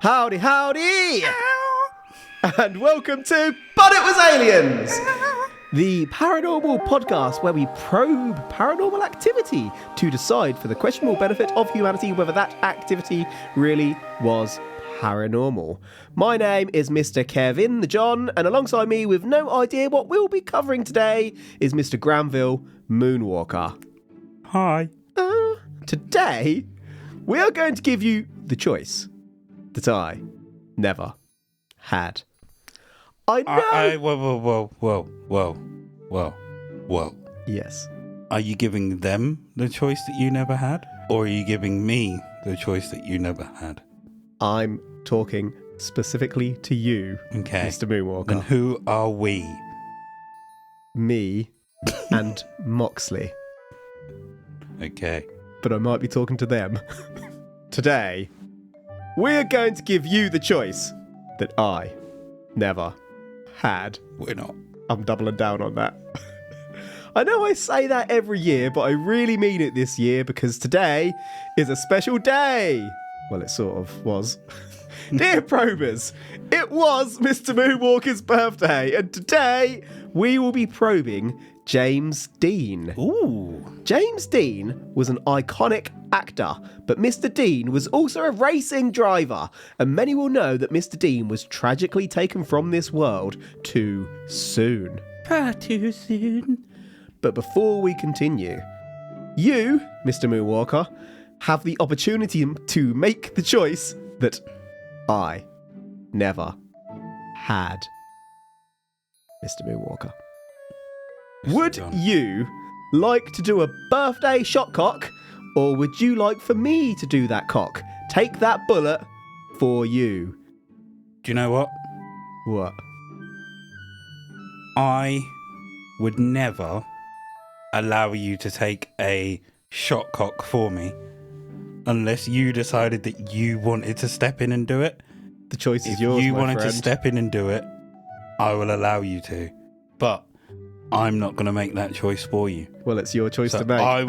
Howdy, howdy! And welcome to But It Was Aliens! The paranormal podcast where we probe paranormal activity to decide for the questionable benefit of humanity whether that activity really was paranormal. My name is Mr. Kevin the John, and alongside me with no idea what we'll be covering today is Mr. Granville Moonwalker. Hi. Today, we are going to give you the choice that I never had. I know... Whoa. Yes. Are you giving them the choice that you never had? Or are you giving me the choice that you never had? I'm talking specifically to you, Okay. Mr. Moonwalker. And who are we? Me and Moxley. Okay. But I might be talking to them. Today, we're going to give you the choice that I never had. We're not. I'm doubling down on that. I know I say that every year, but I really mean it this year because today is a special day. Well, it sort of was. Dear probers, it was Mr. Moonwalker's birthday, and today we will be probing James Dean. Ooh. James Dean was an iconic actor, but Mr. Dean was also a racing driver, and many will know that Mr. Dean was tragically taken from this world too soon. Far too soon. But before we continue, you, Mr. Moonwalker, have the opportunity to make the choice that I never had. Mr. Moonwalker. Would you like to do a birthday shot cock, or would you like for me to do that cock? Take that bullet for you. Do you know what? What? I would never allow you to take a shot cock for me unless you decided that you wanted to step in and do it. The choice is If yours, you my wanted friend. to step in and do it, I will allow you to. But I'm not going to make that choice for you. Well, it's your choice So to make. I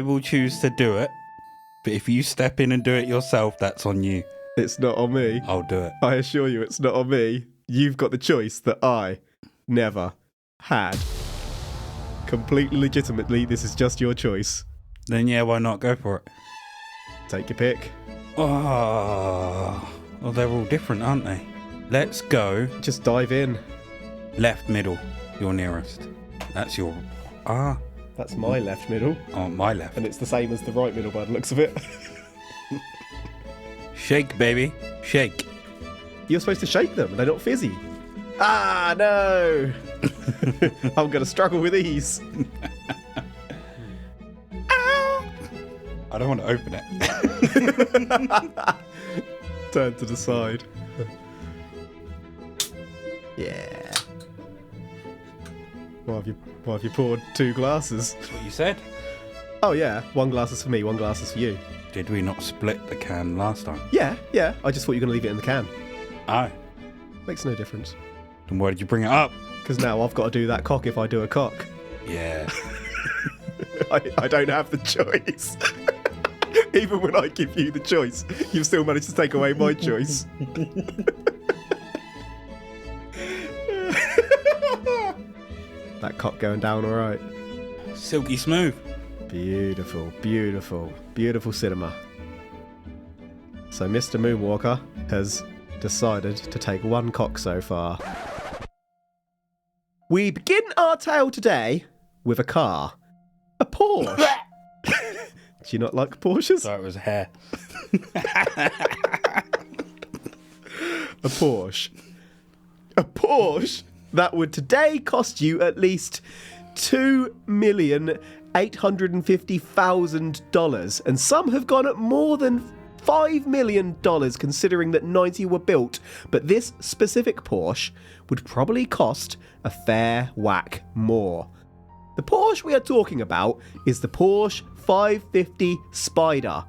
will choose to do it. But if you step in and do it yourself, that's on you. It's not on me. I'll do it. I assure you it's not on me. You've got the choice that I never had. Completely legitimately, this is just your choice. Then yeah, why not? Go for it. Take your pick. Oh, well, they're all different, aren't they? Let's go Just dive in. left middle. Your nearest. That's your... That's my left middle. Oh, my left. And it's the same as the right middle by the looks of it. Shake, baby. Shake. You're supposed to shake them. They're not fizzy. Ah, no. I'm going to struggle with these. I don't want to open it. Turn to the side. Yeah. Why have you poured 2 glasses? That's what you said. Oh, yeah. 1 glass is for me, 1 glass is for you. Did we not split the can last time? Yeah. I just thought you were going to leave it in the can. Oh. Makes no difference. Then why did you bring it up? Because now I've got to do that cock if I do a cock. Yeah. I don't have the choice. Even when I give you the choice, you've still managed to take away my choice. That cock going down all right. Silky smooth. Beautiful, beautiful, beautiful cinema. So Mr. Moonwalker has decided to take 1 cock so far. We begin our tale today with a car. A Porsche. Do you not like Porsches? Sorry, it was hair. A Porsche. A Porsche that would today cost you at least $2,850,000, and some have gone at more than $5 million considering that 90 were built, but this specific Porsche would probably cost a fair whack more. The Porsche we are talking about is the Porsche 550 Spyder.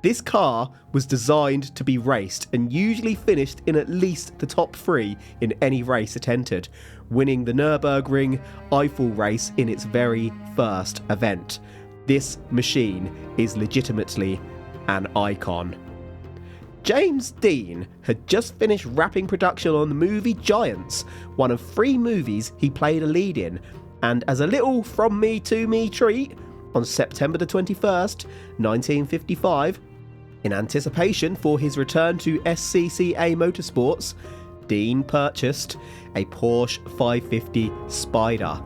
This car was designed to be raced and usually finished in at least the top 3 in any race it entered, winning the Nürburgring Eiffel race in its very first event. This machine is legitimately an icon. James Dean had just finished wrapping production on the movie Giants, one of 3 movies he played a lead in, and as a little from me to me treat, on September the 21st, 1955, in anticipation for his return to SCCA Motorsports, Dean purchased a Porsche 550 Spyder.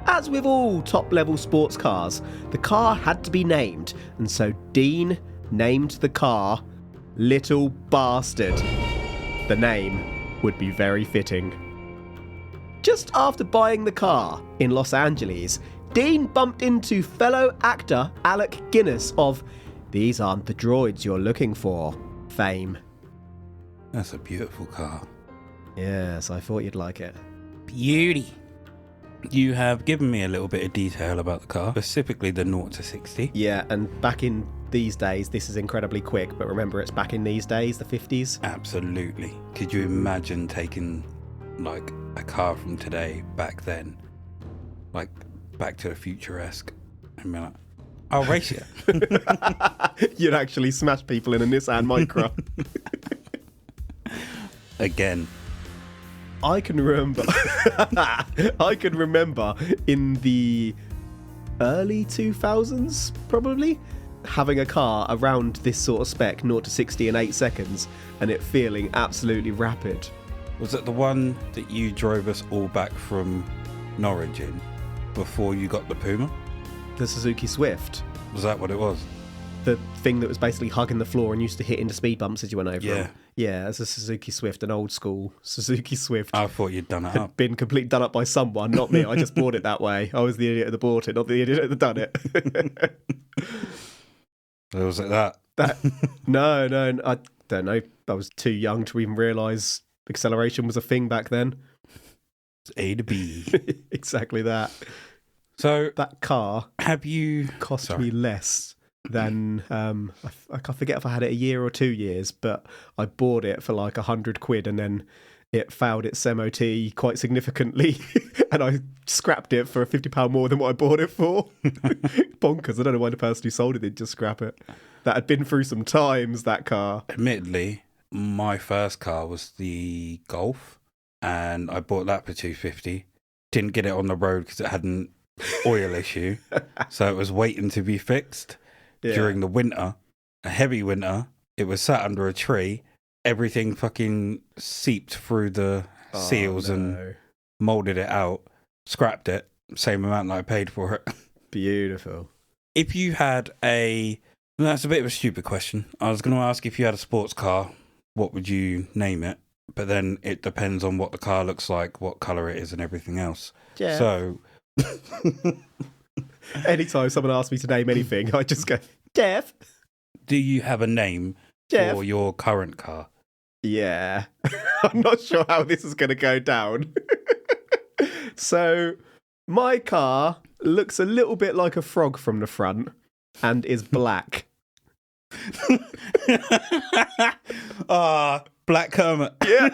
As with all top-level sports cars, the car had to be named, and so Dean named the car Little Bastard. The name would be very fitting. Just after buying the car in Los Angeles, Dean bumped into fellow actor Alec Guinness of "These Aren't the Droids You're Looking For" fame. That's a beautiful car. Yes, I thought you'd like it. Beauty. You have given me a little bit of detail about the car, specifically the 0 to 60. Yeah, and back in these days, this is incredibly quick, but remember, it's back in these days, the 50s. Absolutely. Could you imagine taking, like, a car from today back then, like, Back to the Future-esque, and be like, I'll race you. You'd actually smash people in a Nissan Micra. Again. I can remember in the early 2000s, probably, having a car around this sort of spec, 0 to 60 in 8 seconds, and it feeling absolutely rapid. Was it the one that you drove us all back from Norwich in before you got the Puma? The Suzuki Swift. Was that what it was? The thing that was basically hugging the floor and used to hit into speed bumps as you went over Yeah. them. Yeah, it's a Suzuki Swift, an old school Suzuki Swift. I thought you'd done it Had up. been completely done up by someone, not me. I just bought it that way. I was the idiot that bought it, not the idiot that done it. Was it that? No, I don't know. I was too young to even realise acceleration was a thing back then. It's A to B. Exactly that. So, That car have you... cost me less than I forget if I had it a year or 2 years, but I bought it for like £100 and then it failed its MOT quite significantly and I scrapped it for £50 more than what I bought it for. Bonkers. I don't know why the person who sold it didn't just scrap it. That had been through some times, that car. Admittedly, my first car was the Golf, and I bought that for $250. Didn't get it on the road because it had an oil issue, so it was waiting to be fixed. Yeah. During the winter, a heavy winter, it was sat under a tree. Everything fucking seeped through the seals and moulded it out. Scrapped it, same amount that I paid for it. Beautiful. If you had that's a bit of a stupid question. I was going to ask if you had a sports car, what would you name it? But then it depends on what the car looks like, what colour it is and everything else. Yeah. So... Anytime someone asks me to name anything, I just go, Jeff. Do you have a name Jeff. for your current car? Yeah. I'm not sure how this is going to go down. So, my car looks a little bit like a frog from the front and is black. Black Kermit. Yeah.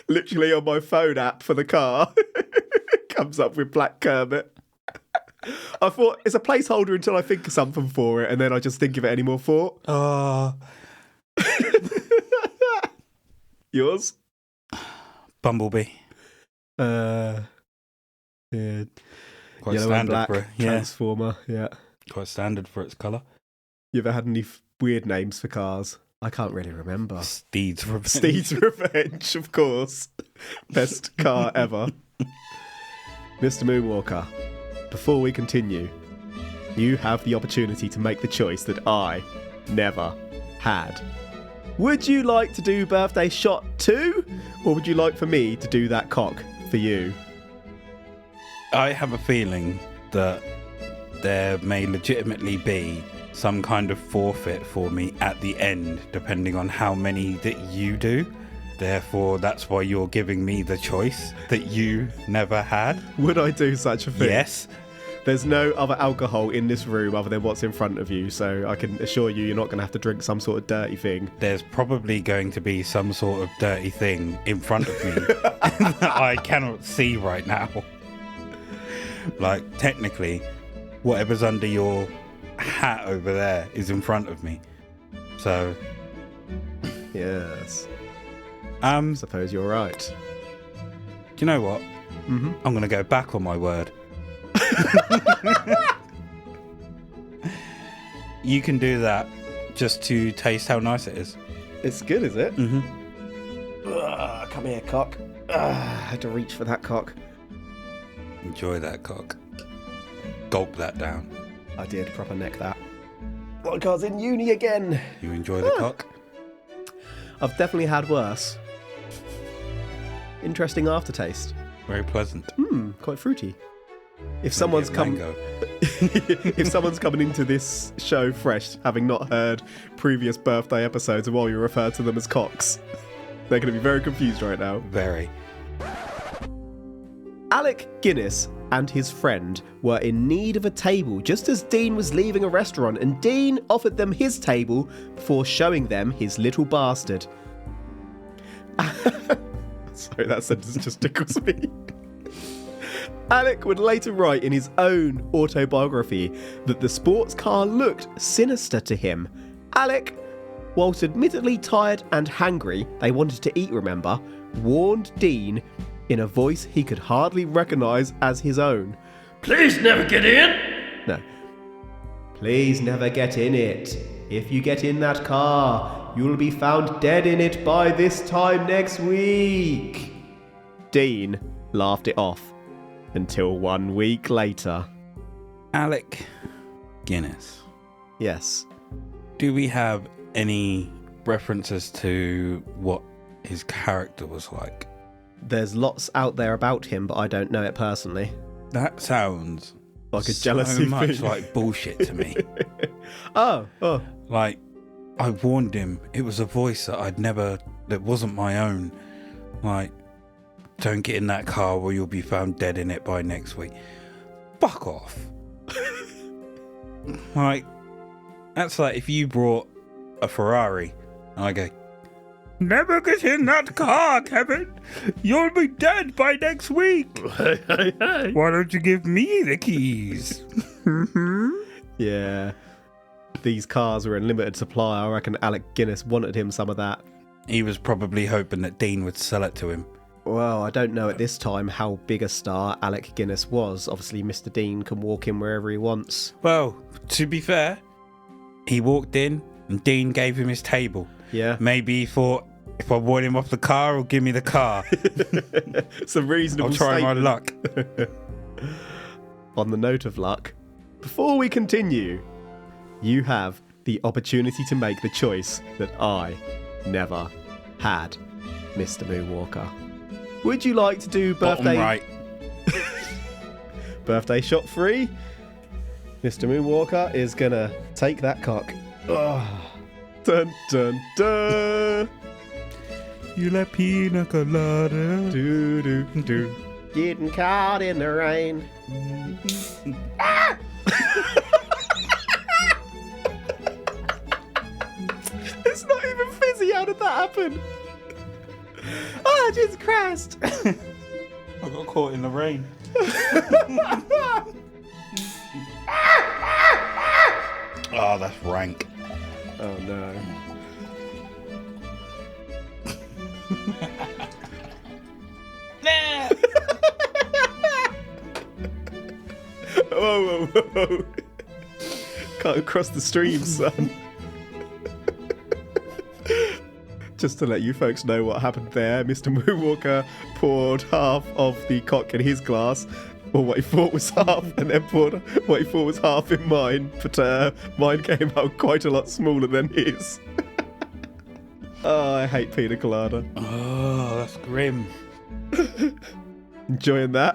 Literally on my phone app for the car. Comes up with Black Kermit. I thought it's a placeholder until I think of something for it, and then I just think of it anymore for. Yours? Bumblebee. Yeah. Quite Yellow and standard black for it. Yeah. Transformer. Yeah. Quite standard for its colour. You ever had any weird names for cars? I can't really remember. Steed's Revenge. Steed's Revenge, of course. Best car ever. Mr. Moonwalker, before we continue, you have the opportunity to make the choice that I never had. Would you like to do Birthday Shot 2? Or would you like for me to do that cock for you? I have a feeling that there may legitimately be some kind of forfeit for me at the end, depending on how many that you do. Therefore, that's why you're giving me the choice that you never had. Would I do such a thing? Yes. There's no other alcohol in this room other than what's in front of you, so I can assure you you're not going to have to drink some sort of dirty thing. There's probably going to be some sort of dirty thing in front of me that I cannot see right now. Like, technically, whatever's under your hat over there is in front of me. So, Yes. Suppose you're right. Do you know what? Mm-hmm. I'm going to go back on my word. You can do that just to taste how nice it is. It's good, is it? Mm-hmm. Come here, cock. I had to reach for that cock. Enjoy that cock. Gulp that down. I did proper neck that. Like I was in uni again. You enjoy the cock? I've definitely had worse. Interesting aftertaste. Very pleasant. Quite fruity. If Maybe someone's a come, mango. if someone's coming into this show fresh, having not heard previous birthday episodes of while you refer to them as cocks, they're going to be very confused right now. Very. Alec Guinness and his friend were in need of a table just as Dean was leaving a restaurant, and Dean offered them his table before showing them his little bastard. Sorry, that sentence just tickles me. Alec would later write in his own autobiography that the sports car looked sinister to him. Alec, whilst admittedly tired and hangry, they wanted to eat, remember, warned Dean in a voice he could hardly recognise as his own. Please never get in! No. Please never get in it. If you get in that car, you'll be found dead in it by this time next week. Dean laughed it off until 1 week later. Alec Guinness. Yes. Do we have any references to what his character was like? There's lots out there about him, but I don't know it personally. That sounds Like a jealousy so much thing. like bullshit to me. Oh. Like, I warned him. It was a voice that wasn't my own. Like, don't get in that car or you'll be found dead in it by next week. Fuck off. Like, that's like if you brought a Ferrari and I go, never get in that car, Kevin. You'll be dead by next week. Hey. Why don't you give me the keys? Yeah. These cars were in limited supply. I reckon Alec Guinness wanted him some of that. He was probably hoping that Dean would sell it to him. Well, I don't know at this time how big a star Alec Guinness was. Obviously, Mr. Dean can walk in wherever he wants. Well, to be fair, he walked in and Dean gave him his table. Yeah. Maybe he thought, if I want him off the car, he'll give me the car. Some reasonable I'll try my statement. luck. On the note of luck, before we continue, you have the opportunity to make the choice that I never had, Mr. Moonwalker. Would you like to do birthday Bottom right. birthday shot free? Mr. Moonwalker is gonna take that cock. Oh. Dun dun dun. You like pina colada. Do do do. Getting caught in the rain. Ah! It's not even fizzy. How did that happen? Oh, Jesus Christ. I got caught in the rain. Oh, that's rank. Oh no. Whoa, whoa, whoa. Can't cross the stream, son. Just to let you folks know what happened there, Mr. Moonwalker poured half of the cock in his glass, or what he thought was half, and then poured what he thought was half in mine, but mine came out quite a lot smaller than his. Oh, I hate pina colada. Oh, that's grim. Enjoying that?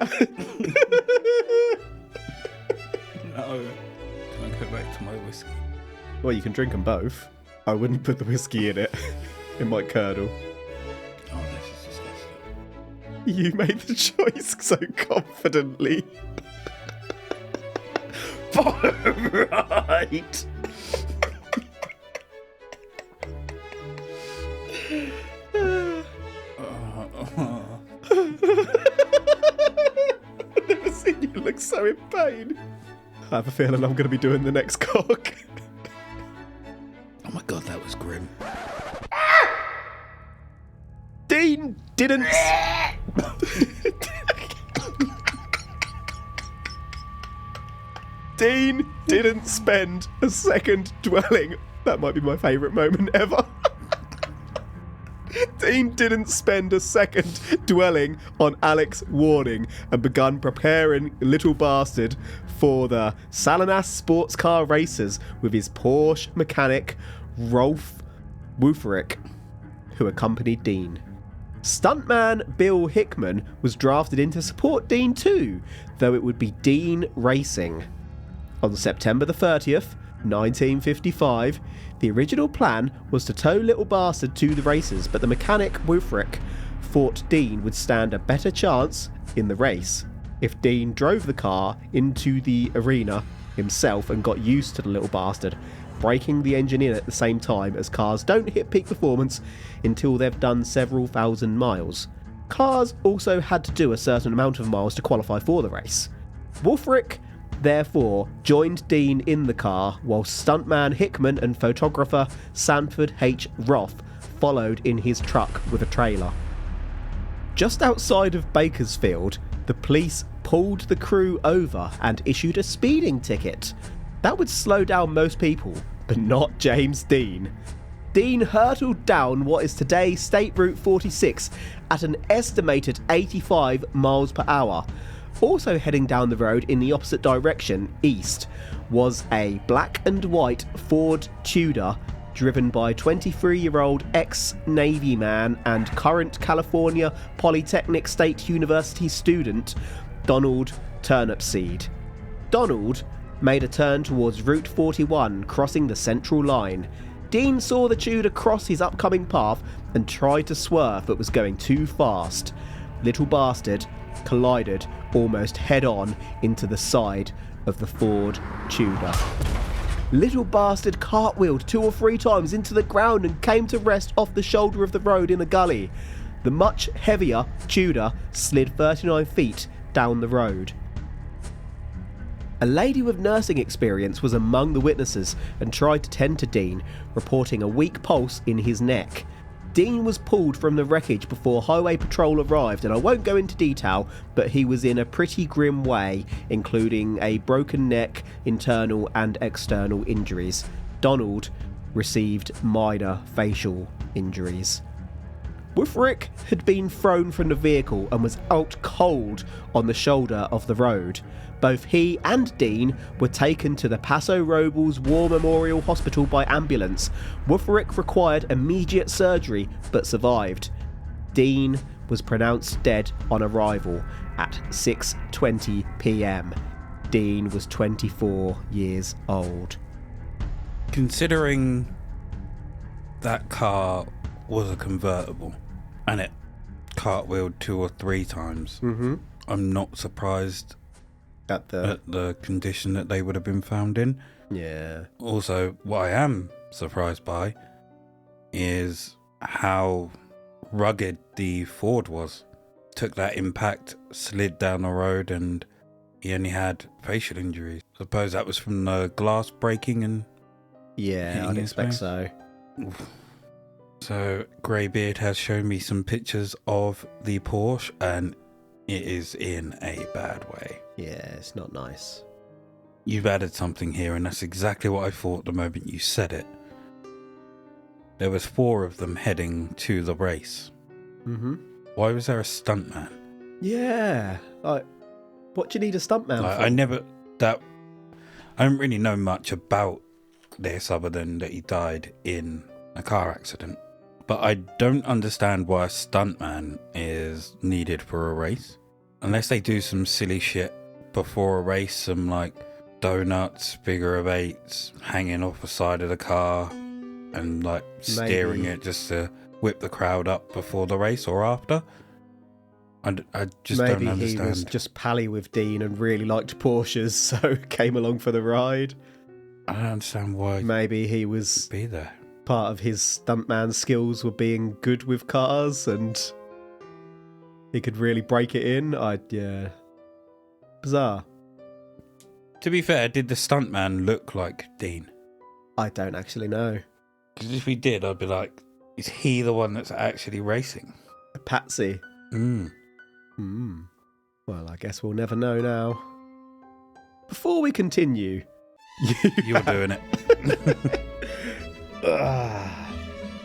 No. Can I go back to my whiskey? Well, you can drink them both. I wouldn't put the whiskey in it. It might curdle. Oh, this is disgusting. You made the choice so confidently. Right. I've never seen you look so in pain. I have a feeling I'm going to be doing the next cock. Oh my god, that was grim. Dean didn't... Dean didn't spend a second dwelling... That might be my favourite moment ever. Dean didn't spend a second dwelling on Alex's warning and begun preparing little bastard for the Salinas sports car races with his Porsche mechanic Rolf Wooferich, who accompanied Dean. Stuntman Bill Hickman was drafted in to support Dean too, though it would be Dean racing. On September the 30th, 1955, the original plan was to tow Little Bastard to the races, but the mechanic Wooferich thought Dean would stand a better chance in the race if Dean drove the car into the arena himself and got used to the Little Bastard, braking the engine in at the same time, as cars don't hit peak performance until they've done several thousand miles. Cars also had to do a certain amount of miles to qualify for the race. Wooferich therefore joined Dean in the car, while stuntman Hickman and photographer Sanford H. Roth followed in his truck with a trailer. Just outside of Bakersfield, the police pulled the crew over and issued a speeding ticket. That would slow down most people, but not James Dean. Dean hurtled down what is today State Route 46 at an estimated 85 miles per hour. Also heading down the road in the opposite direction, east, was a black and white Ford Tudor driven by 23-year-old ex-Navy man and current California Polytechnic State University student Donald Turnipseed. Donald made a turn towards Route 41, crossing the central line. Dean saw the Tudor cross his upcoming path and tried to swerve, but was going too fast. Little Bastard collided almost head-on into the side of the Ford Tudor. Little Bastard cartwheeled 2 or 3 times into the ground and came to rest off the shoulder of the road in a gully. The much heavier Tudor slid 39 feet down the road. A lady with nursing experience was among the witnesses and tried to tend to Dean, reporting a weak pulse in his neck. Dean was pulled from the wreckage before Highway Patrol arrived, and I won't go into detail, but he was in a pretty grim way, including a broken neck, internal and external injuries. Donald received minor facial injuries. Wooferich had been thrown from the vehicle and was out cold on the shoulder of the road. Both he and Dean were taken to the Paso Robles War Memorial Hospital by ambulance. Wooferich required immediate surgery but survived. Dean was pronounced dead on arrival at 6:20 p.m. Dean was 24 years old. Considering that car was a convertible and it cartwheeled 2 or 3 times, I'm not surprised at the condition that they would have been found in. Yeah. Also, what I am surprised by is how rugged the Ford was. Took that impact, slid down the road, and he only had facial injuries. Suppose that was from the glass breaking and... Yeah, I'd expect so. So, Greybeard has shown me some pictures of the Porsche, and it is in a bad way. Yeah, it's not nice. You've added something here, and that's exactly what I thought the moment you said it. There was 4 of them heading to the race. Why was there a stuntman? Yeah, what do you need a stuntman for? I don't really know much about this other than that he died in a car accident. But I don't understand why a stuntman is needed for a race. Unless they do some silly shit before a race, some like donuts, figure of 8s hanging off the side of the car and like steering it just to whip the crowd up before the race or after. I just don't understand. Maybe he was just pally with Dean and really liked Porsches, so came along for the ride. I don't understand why. Maybe he was be there. Part of his stuntman skills were being good with cars and he could really break it in. Yeah. Bizarre. To be fair, did the stuntman look like Dean? I don't actually know. Because if he did, I'd be like, is he the one that's actually racing? Patsy. Well, I guess we'll never know now. Before we continue... You're doing it.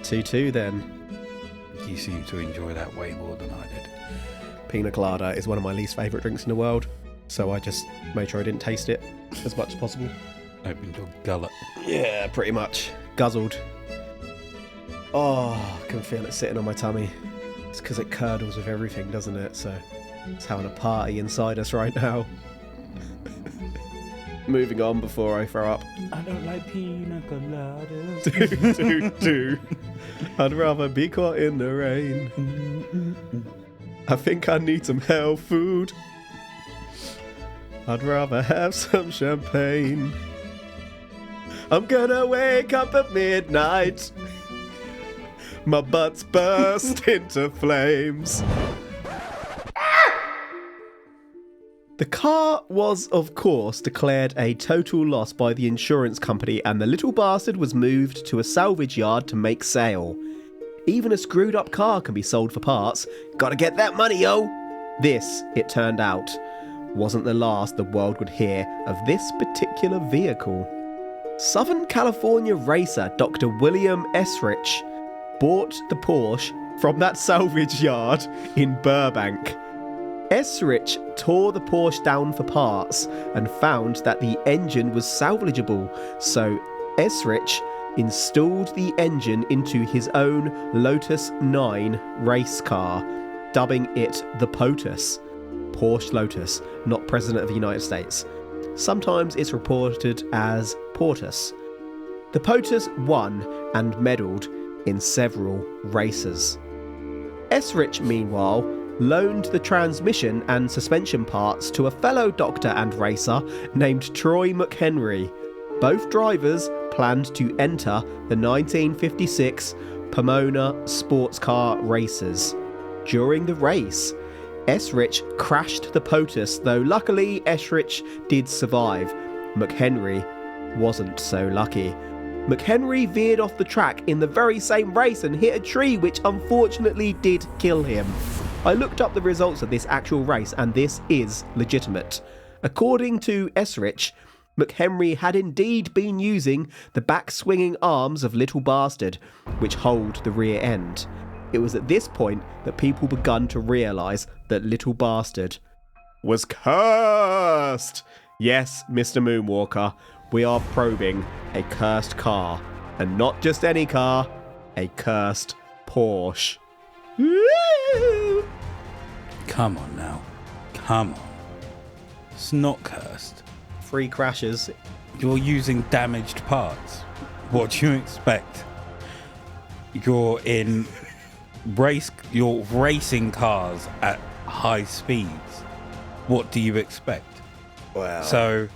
2-2 then. You seem to enjoy that way more than I did. Pina colada is one of my least favourite drinks in the world, so I just made sure I didn't taste it as much as possible. Opened your gullet. Yeah, pretty much. Guzzled. Oh, I can feel it sitting on my tummy. It's because it curdles with everything, doesn't it? So it's having a party inside us right now. Moving on before I throw up. I don't like pina coladas. do. I'd rather be caught in the rain. I think I need some health food. I'd rather have some champagne. I'm gonna wake up at midnight. My butt's burst into flames. The car was, of course, declared a total loss by the insurance company, and the little bastard was moved to a salvage yard to make sale. Even a screwed up car can be sold for parts. Gotta get that money, yo! This, it turned out, wasn't the last the world would hear of this particular vehicle. Southern California racer Dr. William Esrich bought the Porsche from that salvage yard in Burbank. Esrich tore the Porsche down for parts and found that the engine was salvageable, so Esrich installed the engine into his own Lotus 9 race car, dubbing it the POTUS. Porsche Lotus, not President of the United States. Sometimes it's reported as Portus. The POTUS won and medalled in several races. Esrich, meanwhile, loaned the transmission and suspension parts to a fellow doctor and racer named Troy McHenry. Both drivers planned to enter the 1956 Pomona sports car races. During the race, Esrich crashed the POTUS, though luckily Esrich did survive. McHenry wasn't so lucky. McHenry veered off the track in the very same race and hit a tree, which unfortunately did kill him. I looked up the results of this actual race, and this is legitimate. According to Esrich, McHenry had indeed been using the back-swinging arms of Little Bastard, which hold the rear end. It was at this point that people begun to realise that Little Bastard was cursed. Yes, Mr. Moonwalker, we are probing a cursed car. And not just any car, a cursed Porsche. Woo! Come on now. Come on. It's not cursed. 3 crashes. You're using damaged parts. What do you expect? You're racing cars at high speeds. What do you expect? Wow. So,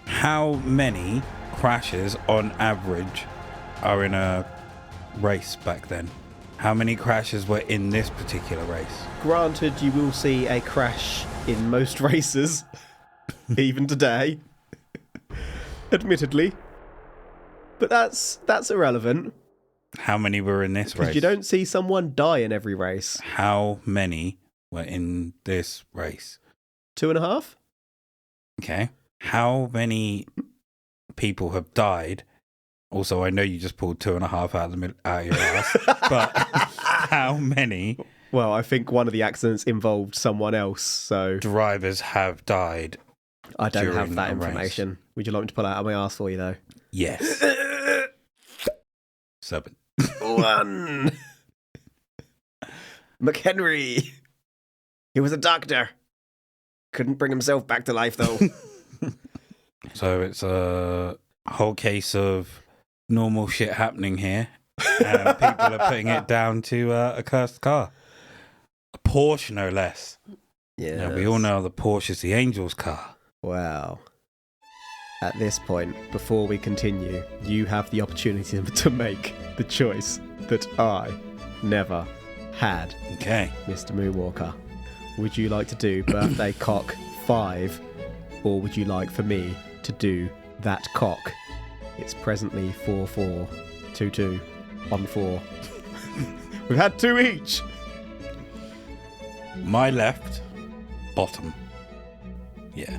how many crashes on average are in a race back then? How many crashes were in this particular race? Granted, you will see a crash in most races, even today, admittedly. But that's irrelevant. How many were in this race? Because you don't see someone die in every race. How many were in this race? 2.5? Okay. How many people have died? Also, I know you just pulled 2.5 out of your ass, but how many? Well, I think one of the accidents involved someone else, so... Drivers have died. I don't have during that a race. information. Would you like me to pull out of my arse for you, though? Yes. 7. 1. McHenry. He was a doctor. Couldn't bring himself back to life, though. So it's a whole case of normal shit happening here, and people are putting it down to a cursed car. A Porsche, no less. Yeah. Now, we all know the Porsche is the angel's car. Wow. At this point, before we continue, you have the opportunity to make the choice that I never had. Okay. Mr. Moonwalker, would you like to do Birthday Cock 5, or would you like for me to do that cock? It's presently 4-4, 2-2, on 4. We've had 2 each. My left, bottom. Yeah.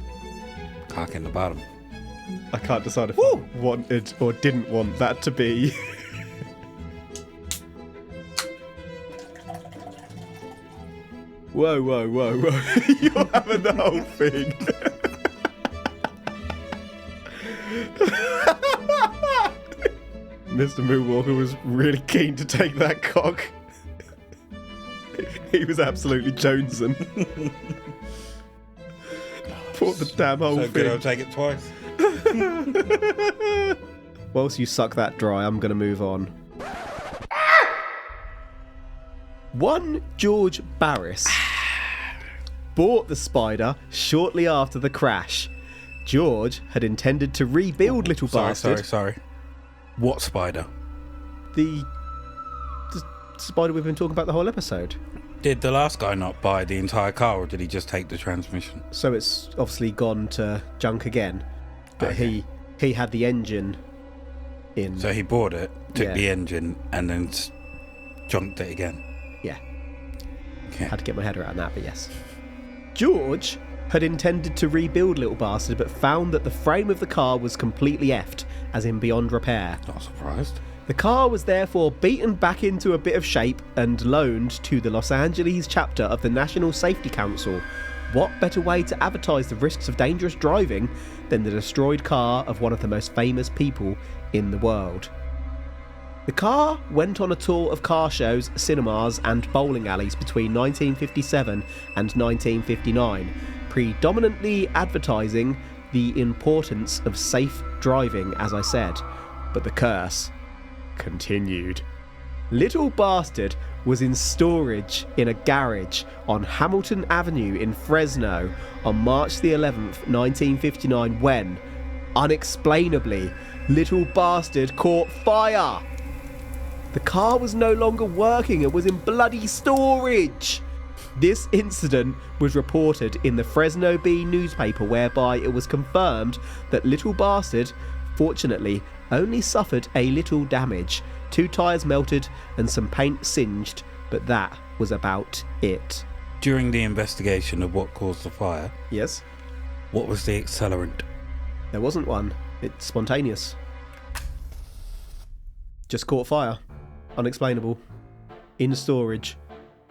Cock in the bottom. I can't decide if I wanted or didn't want that to be. Whoa. You're having the whole thing. Mr. Moonwalker was really keen to take that cock. He was absolutely jonesing. Bought the damn whole So thing. good I'll take it twice. Whilst you suck that dry, I'm going to move on. One George Barris bought the Spyder shortly after the crash. George had intended to rebuild Little Bastard. Sorry. What Spyder? The Spyder we've been talking about the whole episode. Did the last guy not buy the entire car, or did he just take the transmission? So it's obviously gone to junk again. But Okay. he had the engine in. So he bought it, took Yeah. the engine, and then junked it again. Yeah. Okay. Had to get my head around that, but yes. George had intended to rebuild Little Bastard, but found that the frame of the car was completely effed, as in beyond repair. Not surprised. The car was therefore beaten back into a bit of shape and loaned to the Los Angeles chapter of the National Safety Council. What better way to advertise the risks of dangerous driving than the destroyed car of one of the most famous people in the world? The car went on a tour of car shows, cinemas and bowling alleys between 1957 and 1959, predominantly advertising the importance of safe driving, as I said. But the curse continued. Little Bastard was in storage in a garage on Hamilton Avenue in Fresno on March the 11th, 1959, when, unexplainably, Little Bastard caught fire. The car was no longer working and was in bloody storage. This incident was reported in the Fresno Bee newspaper, whereby it was confirmed that Little Bastard, fortunately, only suffered a little damage. 2 tyres melted and some paint singed, but that was about it. During the investigation of what caused the fire, Yes? what was the accelerant? There wasn't one. It's spontaneous. Just caught fire. Unexplainable. In storage.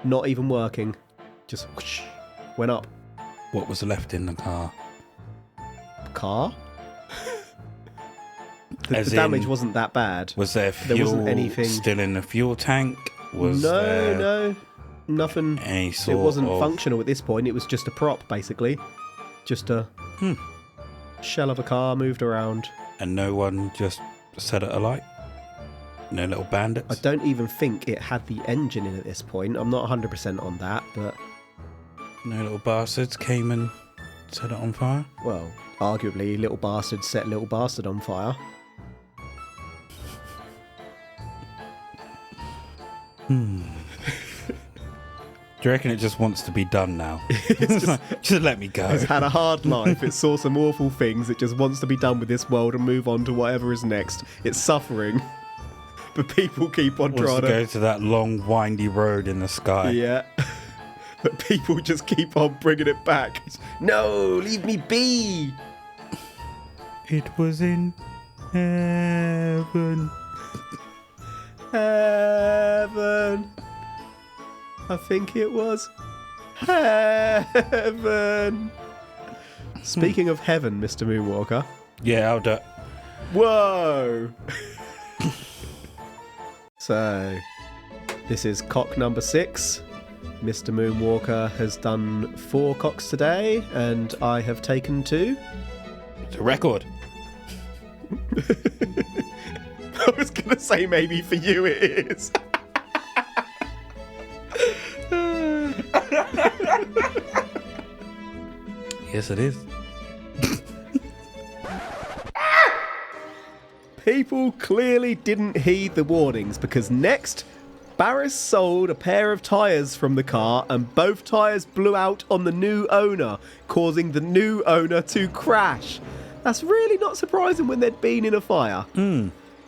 Not even working. Just whoosh, went up. What was left in the car? Car? The As damage in, wasn't that bad. Was there fuel wasn't anything- still in the fuel tank? Was there No. Nothing. any It sort wasn't of... functional at this point. It was just a prop, basically. Just a shell of a car moved around. And no one just set it alight? No little I bandits? don't even think it had the engine in at this point. I'm not 100% on that, but, No little bastards came and set it on fire? well, arguably, Little Bastard set Little Bastard on fire. Do you reckon it just wants to be done now? just let me go. It's had a hard life. It saw some awful things. It just wants to be done with this world and move on to whatever is next. It's suffering. But people keep on Wants trying to go to that long, windy road in the sky. Yeah. But people just keep on bringing it back. No, leave me be. It was in heaven. Heaven. I think it was heaven. Speaking of heaven, Mr. Moonwalker. Yeah, I'll do it. Whoa. So, this is cock number 6. Mr. Moonwalker has done 4 cocks today, and I have taken 2. It's a record. I was going to say maybe for you it is. Yes, it is. People clearly didn't heed the warnings, because next, Barris sold a pair of tyres from the car and both tyres blew out on the new owner, causing the new owner to crash. That's really not surprising when they'd been in a fire.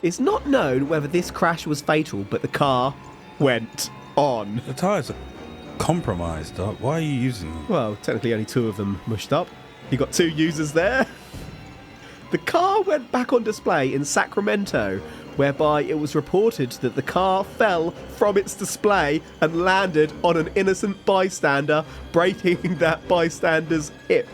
It's not known whether this crash was fatal, but the car went on. The tyres are compromised. Why are you using them? Well, technically only 2 of them mushed up. You got 2 users there. The car went back on display in Sacramento, whereby it was reported that the car fell from its display and landed on an innocent bystander, breaking that bystander's hip.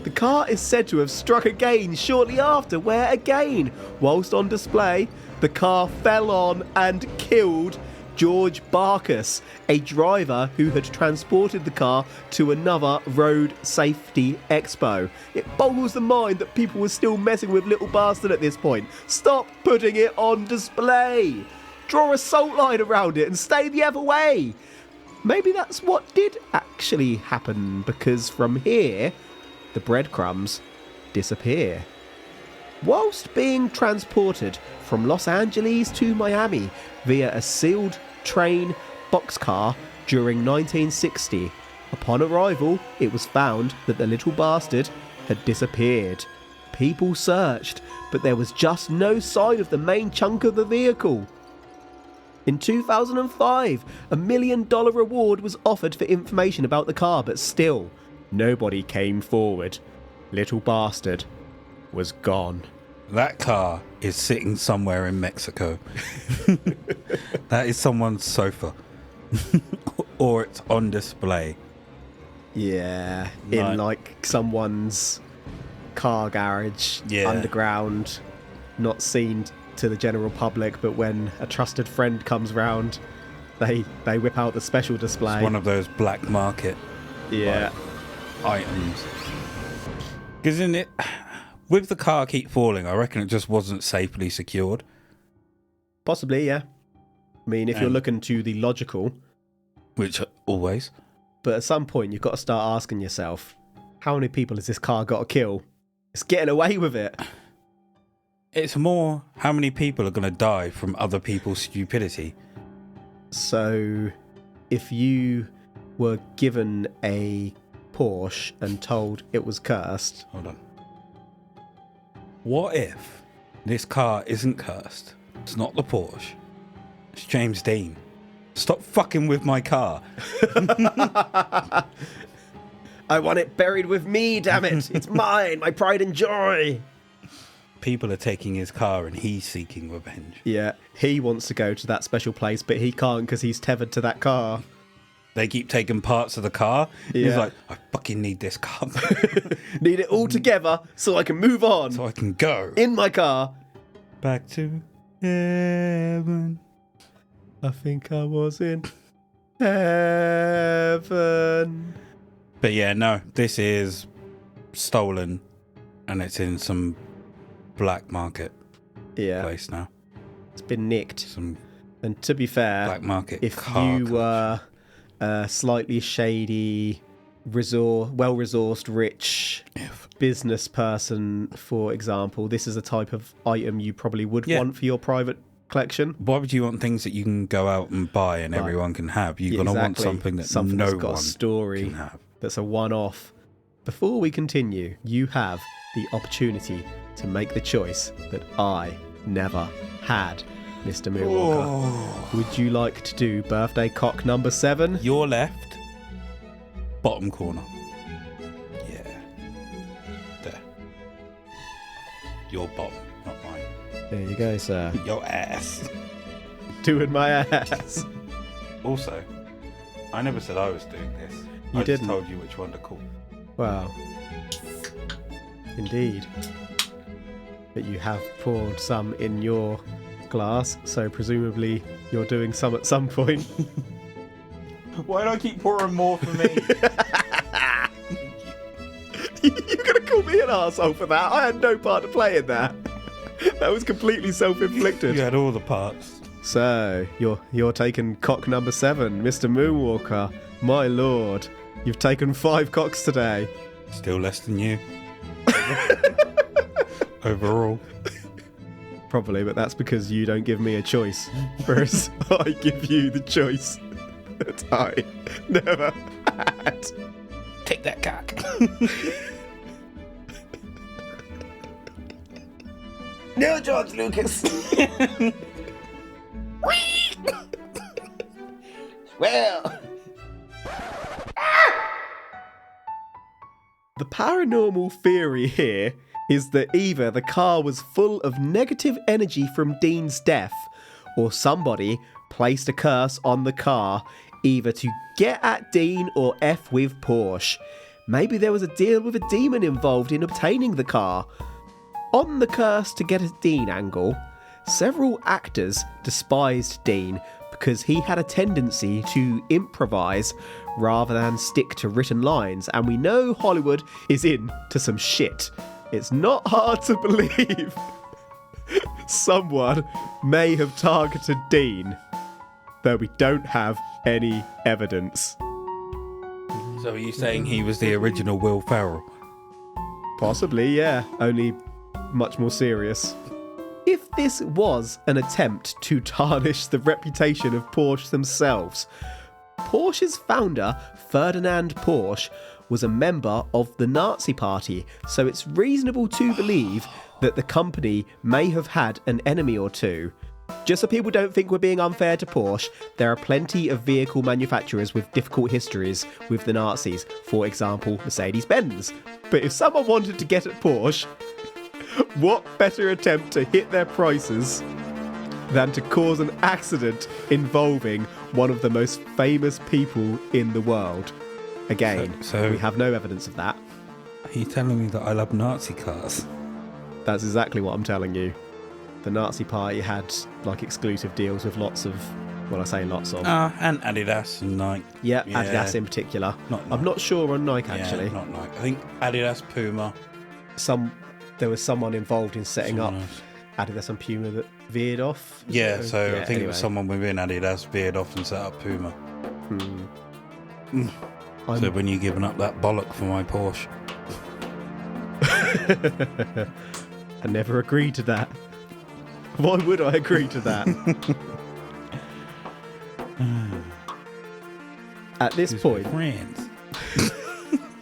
The car is said to have struck again shortly after, where again, whilst on display, the car fell on and killed George Barkas, a driver who had transported the car to another road safety expo. It boggles the mind that people were still messing with Little Bastard at this point. Stop putting it on display. Draw a salt line around it and stay the other way. Maybe that's what did actually happen, because from here, the breadcrumbs disappear. Whilst being transported from Los Angeles to Miami via a sealed train boxcar during 1960, upon arrival, it was found that the little bastard had disappeared. People searched, but there was just no sign of the main chunk of the vehicle. In 2005, $1 million reward was offered for information about the car, but still, nobody came forward. Little bastard was gone. That car is sitting somewhere in Mexico. That is someone's sofa. Or it's on display. Yeah, in like someone's car garage, underground, not seen to the general public, but when a trusted friend comes round, they whip out the special display. It's one of those black market items. Isn't it? With the car keep falling, I reckon it just wasn't safely secured. Possibly, yeah. I mean, if you're looking to the logical... Which, always. But at some point, you've got to start asking yourself, how many people has this car got to kill? It's getting away with it. It's more, how many people are going to die from other people's stupidity? So, if you were given a Porsche and told it was cursed... Hold on. What if this car isn't cursed? It's not the Porsche. It's James Dean. Stop fucking with my car. I want it buried with me, damn it. It's mine, my pride and joy. People are taking his car and he's seeking revenge. Yeah, he wants to go to that special place, but he can't because he's tethered to that car. They keep taking parts of the car. Yeah. He's like, I fucking need this car. Need it all together so I can move on. So I can go. In my car. Back to heaven. I think I was in heaven. But yeah, no, this is stolen and it's in some black market place now. It's been nicked. Some and to be fair, black market if car you were a slightly shady, well-resourced, rich business person, for example, this is a type of item you probably would want for your private collection. Why would you want things that you can go out and buy and everyone can have? You're going to want something that no got one a story can have. That's a one-off. Before we continue, you have the opportunity to make the choice that I never had, Mr. Moonwalker. Oh. Would you like to do birthday cock number 7? Your left, bottom corner. Yeah. There. Your bottom, not mine. There you go, sir. Your ass. Doing my ass. Also, I never said I was doing this. I didn't. just told you which one to call. Wow. Indeed. But you have poured some in your glass, so presumably you're doing some at some point. Why do I keep pouring more for me? You're going to call me an arsehole for that? I had no part to play in that. That was completely self-inflicted. You had all the parts. So, you're taking cock number 7, Mr. Moonwalker. My lord, you've taken 5 cocks today. Still less than you. Overall. Probably, but that's because you don't give me a choice. Whereas I give you the choice that I never had. Take that cock. No, George Lucas. Well, The paranormal theory here is that either the car was full of negative energy from Dean's death, or somebody placed a curse on the car either to get at Dean or F with Porsche. Maybe there was a deal with a demon involved in obtaining the car. On the curse to get at Dean angle, several actors despised Dean because he had a tendency to improvise rather than stick to written lines, and we know Hollywood is into some shit. It's not hard to believe someone may have targeted Dean, though we don't have any evidence. So are you saying he was the original Will Ferrell? Possibly, yeah, only much more serious. If this was an attempt to tarnish the reputation of Porsche themselves, Porsche's founder, Ferdinand Porsche, was a member of the Nazi Party, so it's reasonable to believe that the company may have had an enemy or two. Just so people don't think we're being unfair to Porsche, there are plenty of vehicle manufacturers with difficult histories with the Nazis, for example, Mercedes-Benz. But if someone wanted to get at Porsche, what better attempt to hit their prices than to cause an accident involving one of the most famous people in the world? Again, so we have no evidence of that. Are you telling me that I love Nazi cars? That's exactly what I'm telling you. The Nazi Party had like exclusive deals with lots of, well, I say lots of. And Adidas and Nike. Yeah, Adidas in particular. I'm not sure on Nike actually. Yeah, not Nike. I think Adidas, Puma. There was someone involved in setting Someone up Adidas and Puma that veered off. Yeah, I think anyway. it was someone within Adidas veered off and set up Puma. So when you giving up that bollock for my Porsche? I never agreed to that. Why would I agree to that? At this point, friends.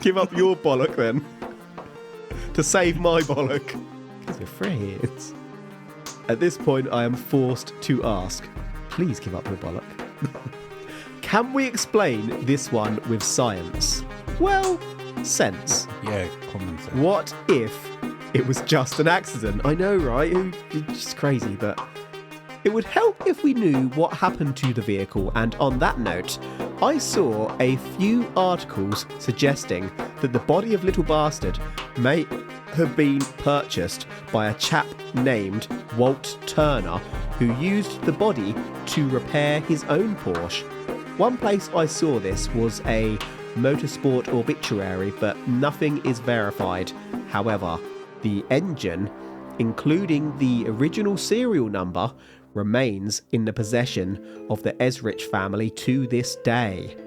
give up your bollock then. To save my bollock. Because we're friends. At this point, I am forced to ask, please give up your bollock. Can we explain this one with science? Well, sense. Yeah, common sense. What if it was just an accident? I know, right? It's just crazy, but it would help if we knew what happened to the vehicle. And on that note, I saw a few articles suggesting that the body of Little Bastard may have been purchased by a chap named Walt Turner, who used the body to repair his own Porsche. One place I saw this was a motorsport obituary, but nothing is verified. However, the engine, including the original serial number, remains in the possession of the Esrich family to this day.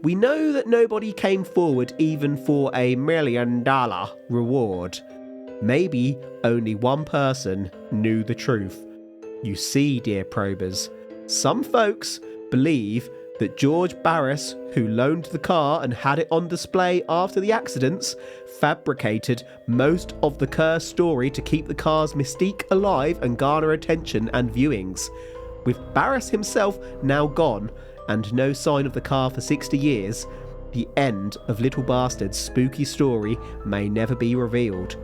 We know that nobody came forward even for $1 million reward. Maybe only one person knew the truth. You see, dear probers, some folks believe that George Barris, who loaned the car and had it on display after the accidents, fabricated most of the curse story to keep the car's mystique alive and garner attention and viewings. With Barris himself now gone and no sign of the car for 60 years, the end of Little Bastard's spooky story may never be revealed.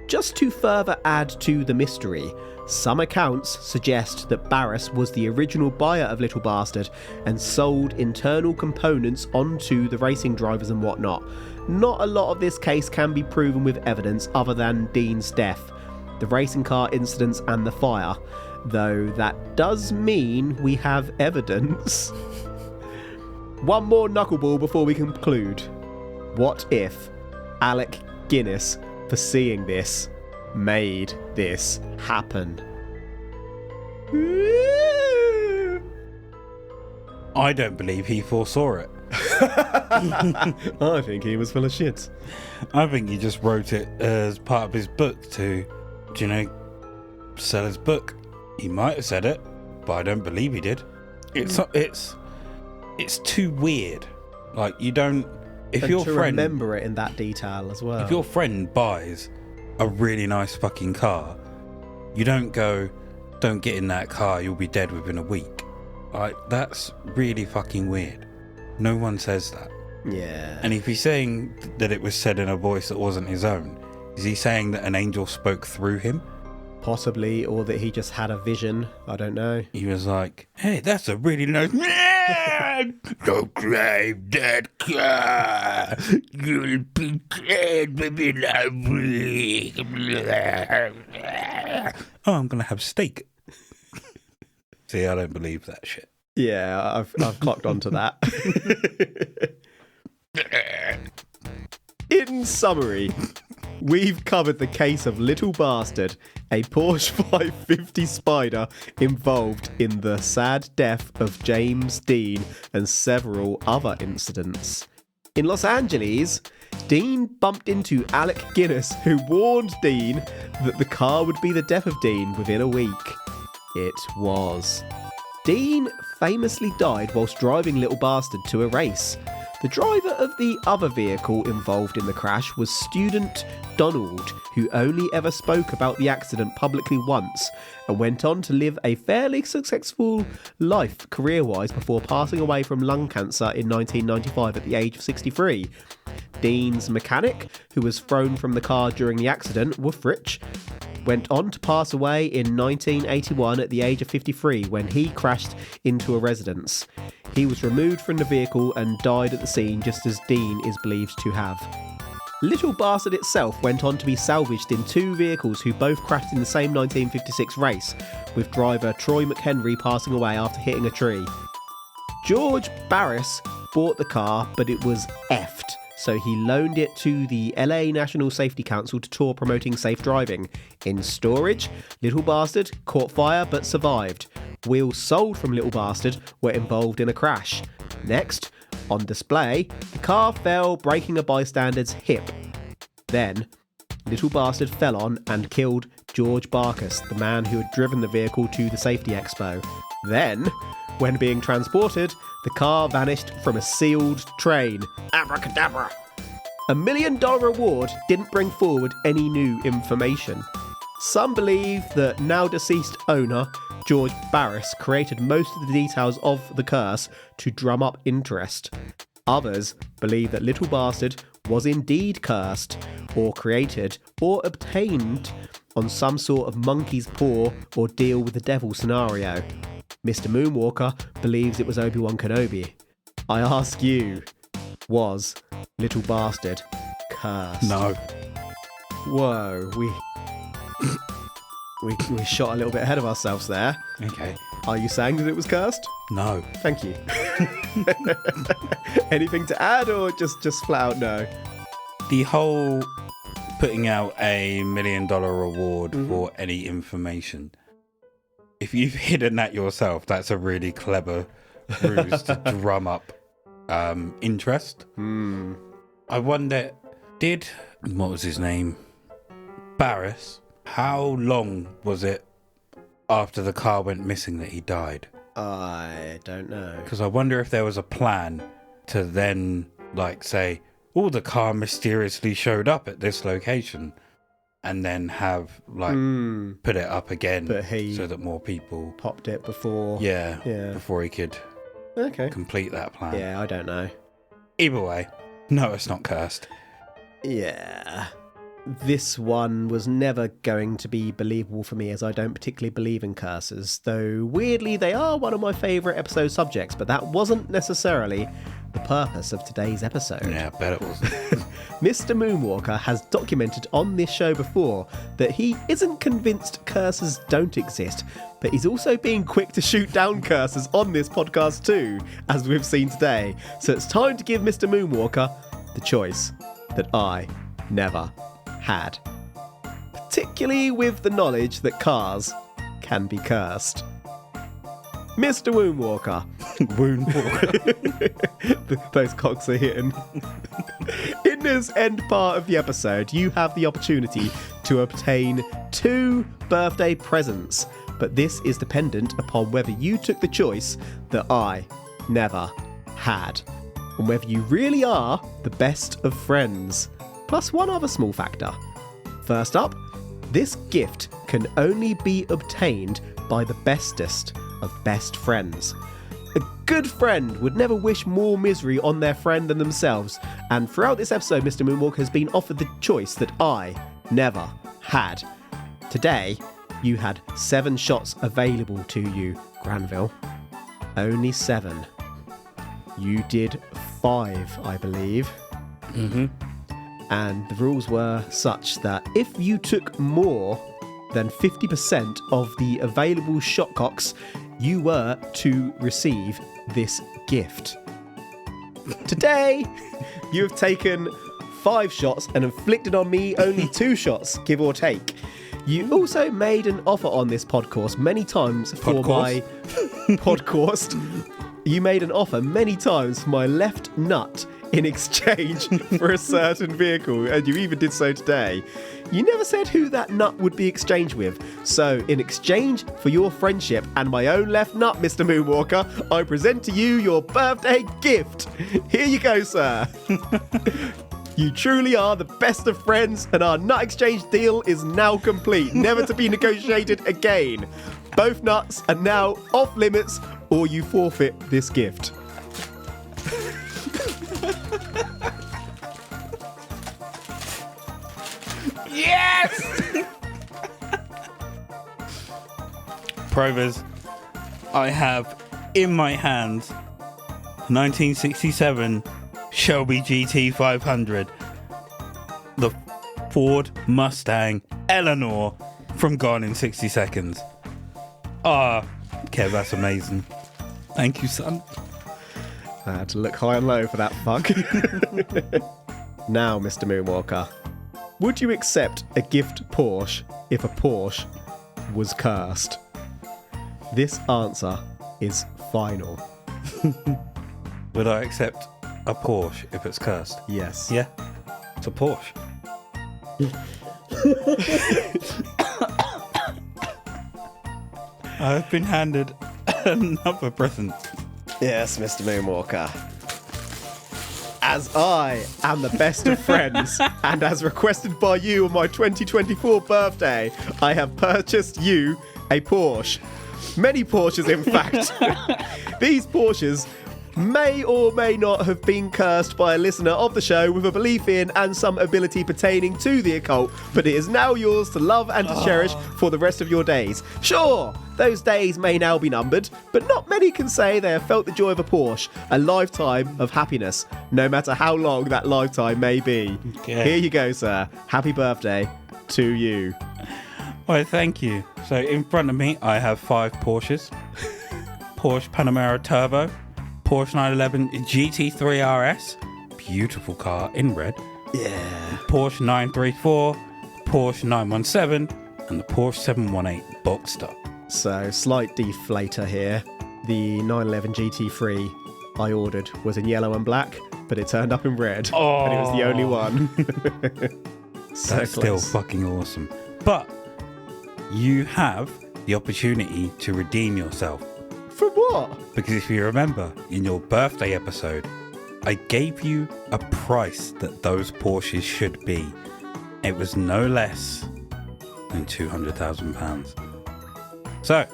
Just to further add to the mystery, some accounts suggest that Barris was the original buyer of Little Bastard and sold internal components onto the racing drivers and whatnot. Not a lot of this case can be proven with evidence other than Dean's death, the racing car incidents and the fire, though that does mean we have evidence. One more knuckleball before we conclude. What if Alec Guinness, for seeing this, made this happen? I don't believe he foresaw it. I think he was full of shit. I think he just wrote it as part of his book to, sell his book. He might have said it, but I don't believe he did. It's too weird. Like, you don't. If your friend remember it in that detail as well. If your friend buys a really nice fucking car, you don't go, don't get in that car, you'll be dead within a week. Like, that's really fucking weird. No one says that. Yeah. And if he's saying that it was said in a voice that wasn't his own, is he saying that an angel spoke through him? Possibly, or that he just had a vision. I don't know. He was like, hey, that's a really nice... Don't cry, that car. You'll be dead within a week. Oh, I'm going to have steak. See, I don't believe that shit. Yeah, I've clocked onto that. In summary, we've covered the case of Little Bastard, a Porsche 550 Spyder involved in the sad death of James Dean and several other incidents. In Los Angeles, Dean bumped into Alec Guinness, who warned Dean that the car would be the death of Dean within a week. It was. Dean famously died whilst driving Little Bastard to a race. The driver of the other vehicle involved in the crash was student Donald, who only ever spoke about the accident publicly once and went on to live a fairly successful life career-wise before passing away from lung cancer in 1995 at the age of 63. Dean's mechanic, who was thrown from the car during the accident, Woofrich, went on to pass away in 1981 at the age of 53 when he crashed into a residence. He was removed from the vehicle and died at the scene, just as Dean is believed to have. Little Bastard itself went on to be salvaged in two vehicles who both crashed in the same 1956 race, with driver Troy McHenry passing away after hitting a tree. George Barris bought the car, but it was effed, so he loaned it to the LA National Safety Council to tour promoting safe driving. In storage, Little Bastard caught fire but survived. Wheels sold from Little Bastard were involved in a crash. Next, on display, the car fell, breaking a bystander's hip. Then, Little Bastard fell on and killed George Barkas, the man who had driven the vehicle to the safety expo. Then, when being transported, the car vanished from a sealed train. Abracadabra! $1 million reward didn't bring forward any new information. Some believe that now deceased owner George Barris created most of the details of the curse to drum up interest. Others believe that Little Bastard was indeed cursed, or created, or obtained on some sort of monkey's paw or deal with the devil scenario. Mr. Moonwalker believes it was Obi-Wan Kenobi. I ask you, was Little Bastard cursed? No. Whoa, we shot a little bit ahead of ourselves there. Okay. Are you saying that it was cursed? No. Thank you. Anything to add, or just flat out no? The whole putting out $1 million reward for any information. If you've hidden that yourself, that's a really clever ruse to drum up interest. I wonder, what was his name? Barris. How long was it after the car went missing that he died? I don't know. Because I wonder if there was a plan to then, like, say, oh, the car mysteriously showed up at this location, and then have, like, put it up again so that more people popped it before. Yeah, before he could complete that plan. Yeah, I don't know. Either way, no, it's not cursed. Yeah. This one was never going to be believable for me, as I don't particularly believe in curses, though weirdly they are one of my favourite episode subjects, but that wasn't necessarily the purpose of today's episode. Yeah, I bet it wasn't. Mr. Moonwalker has documented on this show before that he isn't convinced curses don't exist, but he's also being quick to shoot down curses on this podcast too, as we've seen today. So it's time to give Mr. Moonwalker the choice that I never had, particularly with the knowledge that cars can be cursed. Mr. Moonwalker. Those cocks are hitting. In this end part of the episode, you have the opportunity to obtain 2 birthday presents, but this is dependent upon whether you took the choice that I never had, and whether you really are the best of friends. Plus one other small factor. First up, this gift can only be obtained by the bestest of best friends. A good friend would never wish more misery on their friend than themselves. And throughout this episode, Mr. Moonwalker has been offered the choice that I never had. Today, you had 7 shots available to you, Granville. Only 7. You did 5, I believe. Mm-hmm. And the rules were such that if you took more than 50% of the available shotcocks, you were to receive this gift. Today, you have taken 5 shots and inflicted on me only 2 shots, give or take. You also made an offer on this podcast many times for my podcast. You made an offer many times for my left nut in exchange for a certain vehicle, and you even did so today. You never said who that nut would be exchanged with. So, in exchange for your friendship and my own left nut, Mr. Moonwalker, I present to you your birthday gift. Here you go, sir. You truly are the best of friends, and our nut exchange deal is now complete, never to be negotiated again. Both nuts are now off limits, or you forfeit this gift. Yes! Provers, I have in my hands 1967 Shelby GT 500, the Ford Mustang Eleanor from Gone in 60 Seconds. Kev, that's amazing. Thank you, son. I had to look high and low for that fuck. Now, Mr. Moonwalker, would you accept a gift Porsche if a Porsche was cursed? This answer is final. Would I accept a Porsche if it's cursed? Yes. Yeah, it's a Porsche. I've been handed another present. Yes, Mr. Moonwalker. As I am the best of friends, and as requested by you on my 2024 birthday, I have purchased you a Porsche. Many Porsches, in fact. These Porsches may or may not have been cursed by a listener of the show with a belief in and some ability pertaining to the occult, but it is now yours to love and to cherish for the rest of your days. Sure, those days may now be numbered, but not many can say they have felt the joy of a Porsche, a lifetime of happiness, no matter how long that lifetime may be. Okay. Here you go, sir. Happy birthday to you. Why, thank you. So in front of me, I have 5 Porsches. Porsche Panamera Turbo, Porsche 911 GT3 RS, beautiful car in red. Yeah. Porsche 934, Porsche 917, and the Porsche 718 Boxster. So, slight deflator here. The 911 GT3 I ordered was in yellow and black, but it turned up in red. Oh. And it was the only one. So That's still fucking awesome. But you have the opportunity to redeem yourself. For what? Because if you remember, in your birthday episode, I gave you a price that those Porsches should be. It was no less than £200,000. So,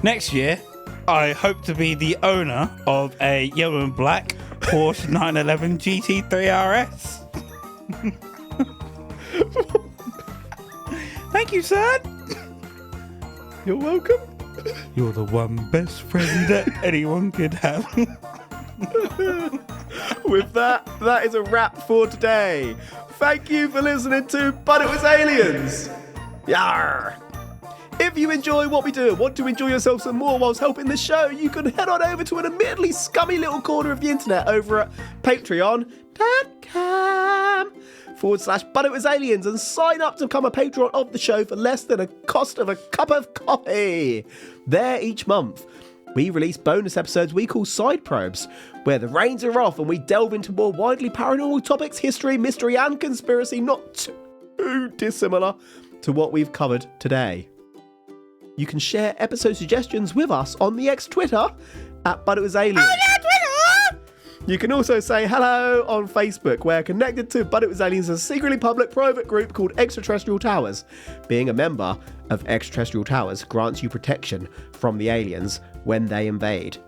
next year, I hope to be the owner of a yellow and black Porsche 911 GT3 RS. Thank you, son. You're welcome. You're the one best friend that anyone could have. With that, that is a wrap for today. Thank you for listening to But It Was Aliens. Yarr. If you enjoy what we do and want to enjoy yourself some more whilst helping the show, you can head on over to an admittedly scummy little corner of the internet over at patreon.com/But It Was Aliens and sign up to become a patron of the show for less than a cost of a cup of coffee. There each month, we release bonus episodes we call Side Probes, where the reins are off and we delve into more widely paranormal topics, history, mystery and conspiracy, not too dissimilar to what we've covered today. You can share episode suggestions with us on the Twitter at But It Was Aliens. Oh yeah, Twitter! You can also say hello on Facebook, where connected to But It Was Aliens is a secretly public private group called Extraterrestrial Towers. Being a member of Extraterrestrial Towers grants you protection from the aliens when they invade.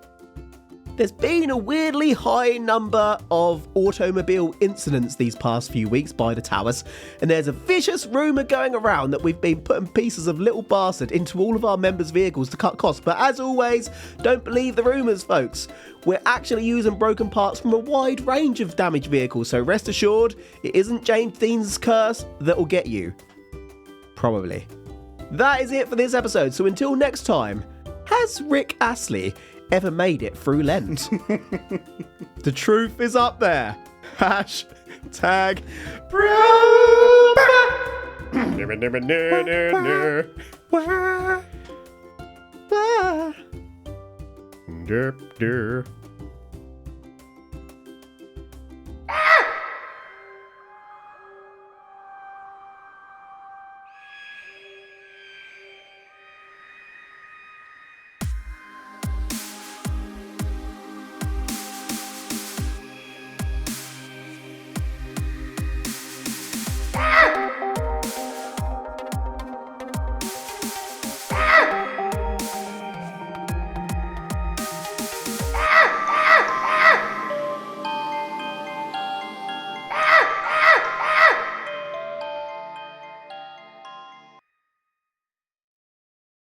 There's been a weirdly high number of automobile incidents these past few weeks by the towers, and there's a vicious rumour going around that we've been putting pieces of little bastard into all of our members' vehicles to cut costs. But as always, don't believe the rumours, folks. We're actually using broken parts from a wide range of damaged vehicles, so rest assured, it isn't James Dean's curse that will get you. Probably. That is it for this episode, so until next time, has Rick Astley ever made it through Lent? The truth is up there. Hashtag bro.